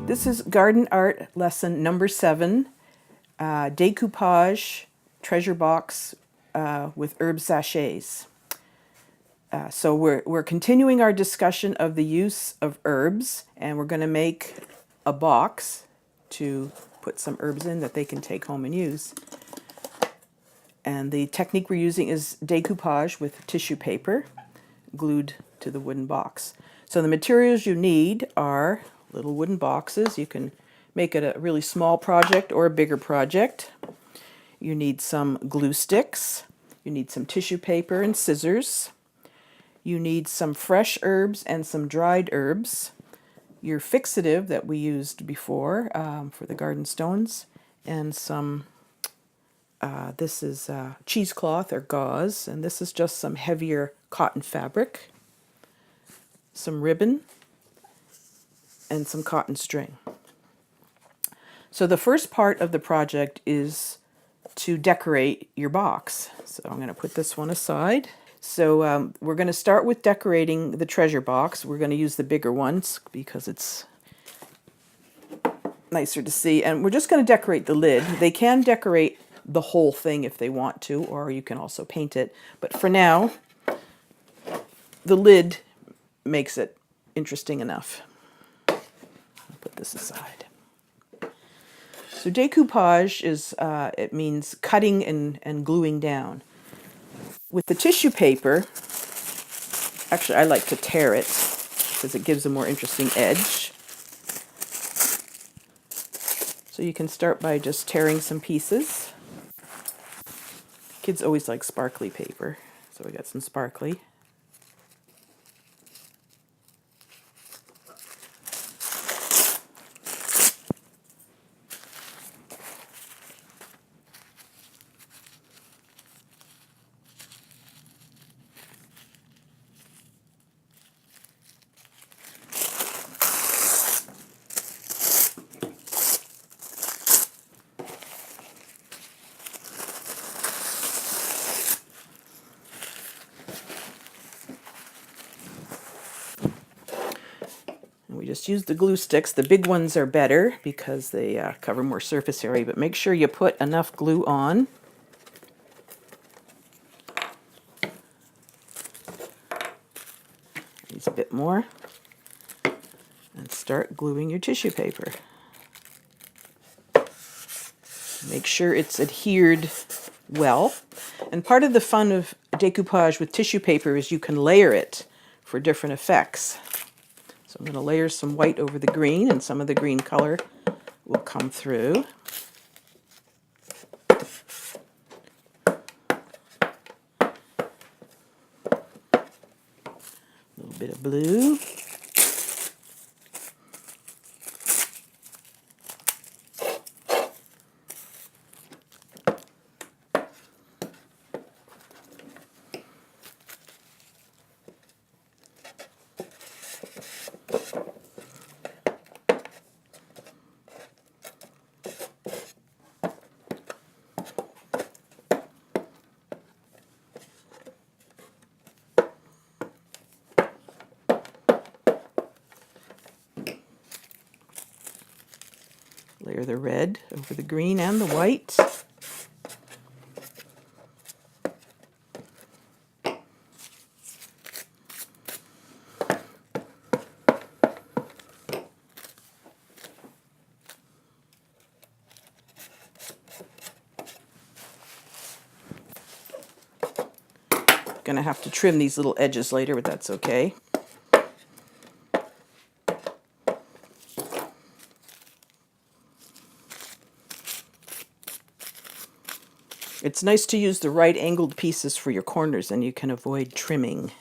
This is Garden Art Lesson number 7, Decoupage Treasure Box with Herb Sachets. So we're continuing our discussion of the use of herbs, and we're going to make a box to put some herbs in that they can take home and use. And the technique we're using is decoupage with tissue paper glued to the wooden box. So the materials you need are little wooden boxes. You can make it a really small project or a bigger project. You need some glue sticks. You need some tissue paper and scissors. You need some fresh herbs and some dried herbs. Your fixative that we used before for the garden stones, and some, this is cheesecloth or gauze, and this is just some heavier cotton fabric, some ribbon, and some cotton string. So the first part of the project is to decorate your box. So I'm going to put this one aside. So we're going to start with decorating the treasure box. We're going to use the bigger ones because it's nicer to see. And we're just going to decorate the lid. They can decorate the whole thing if they want to, or you can also paint it. But for now, the lid makes it interesting enough. I'll put this aside. So decoupage is, it means cutting and gluing down. With the tissue paper, actually I like to tear it because it gives a more interesting edge. So you can start by just tearing some pieces. Kids always like sparkly paper, so we got some sparkly. We just use the glue sticks. The big ones are better because they cover more surface area, but make sure you put enough glue on. Use a bit more. And start gluing your tissue paper. Make sure it's adhered well. And part of the fun of decoupage with tissue paper is you can layer it for different effects. So I'm going to layer some white over the green, and some of the green color will come through. A little bit of blue. Layer the red over the green and the white. Gonna have to trim these little edges later, but that's okay. It's nice to use the right angled pieces for your corners, and you can avoid trimming.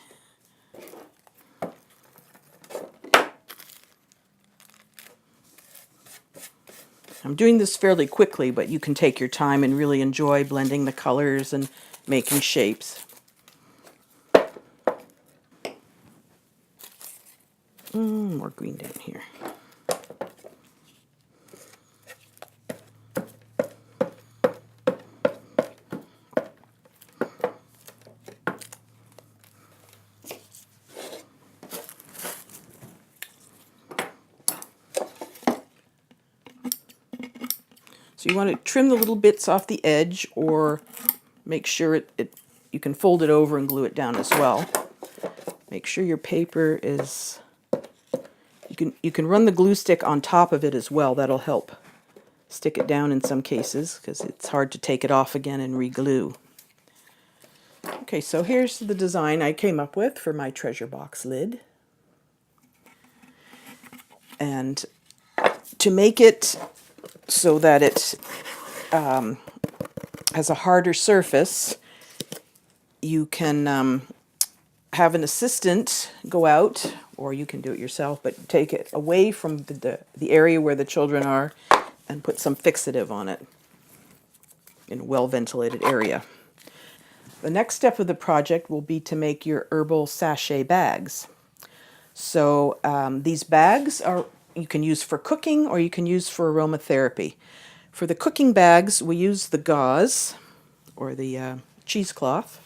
I'm doing this fairly quickly, but you can take your time and really enjoy blending the colors and making shapes. More green down here. So you want to trim the little bits off the edge, or make sure you can fold it over and glue it down as well. Make sure your paper is, you can run the glue stick on top of it as well. That'll help stick it down in some cases because it's hard to take it off again and re-glue. Okay, so here's the design I came up with for my treasure box lid. And to make it so that it has a harder surface, you can have an assistant go out, or you can do it yourself, but take it away from the area where the children are and put some fixative on it in a well-ventilated area. The next step of the project will be to make your herbal sachet bags. So these bags you can use for cooking, or you can use for aromatherapy. For the cooking bags, we use the gauze or the cheesecloth,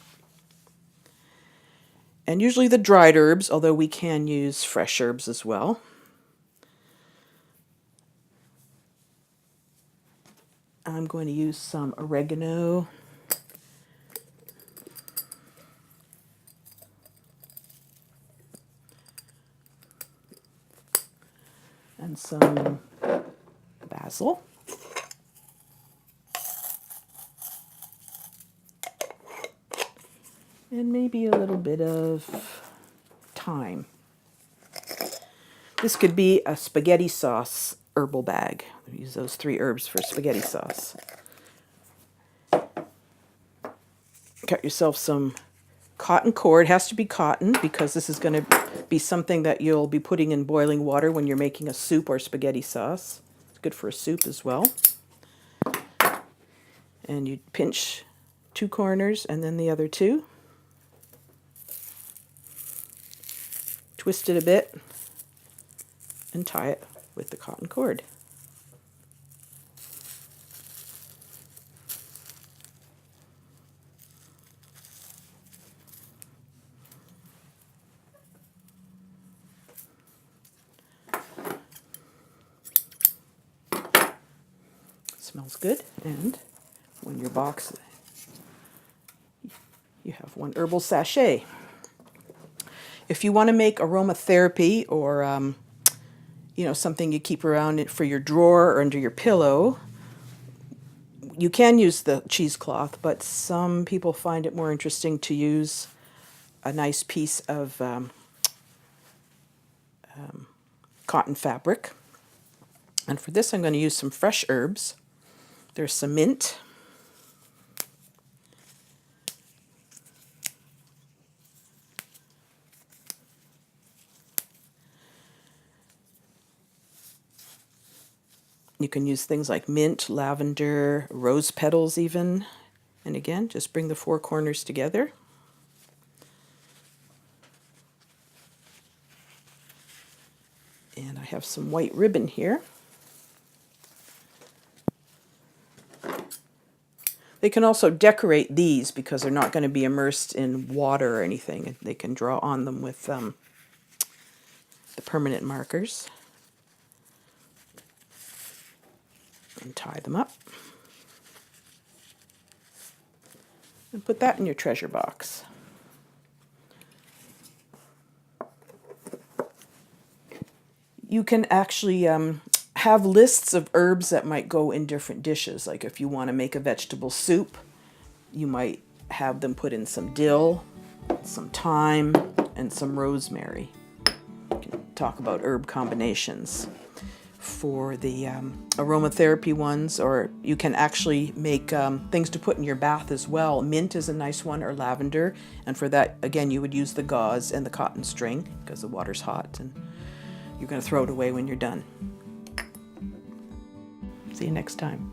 and usually the dried herbs, although we can use fresh herbs as well. I'm going to use some oregano, and some basil. And maybe a little bit of thyme. This could be a spaghetti sauce herbal bag. We use those 3 herbs for spaghetti sauce. Cut yourself some cotton cord. It has to be cotton because this is going to be something that you'll be putting in boiling water when you're making a soup or spaghetti sauce. It's good for a soup as well. And you pinch 2 corners and then the other 2. Twist it a bit and tie it with the cotton cord. Smells good, and when your box, you have 1 herbal sachet. If you want to make aromatherapy, or something you keep around it for your drawer or under your pillow, you can use the cheesecloth, but some people find it more interesting to use a nice piece of cotton fabric. And for this, I'm going to use some fresh herbs. There's some mint, you can use things like mint, lavender, rose petals even. And again, just bring the 4 corners together. And I have some white ribbon here. They can also decorate these because they're not going to be immersed in water or anything. They can draw on them with the permanent markers. And tie them up. And put that in your treasure box. You can actually have lists of herbs that might go in different dishes. Like if you want to make a vegetable soup, you might have them put in some dill, some thyme, and some rosemary. You can talk about herb combinations. For the aromatherapy ones, or you can actually make things to put in your bath as well. Mint is a nice one, or lavender, and for that, again, you would use the gauze and the cotton string because the water's hot and you're going to throw it away when you're done. See you next time.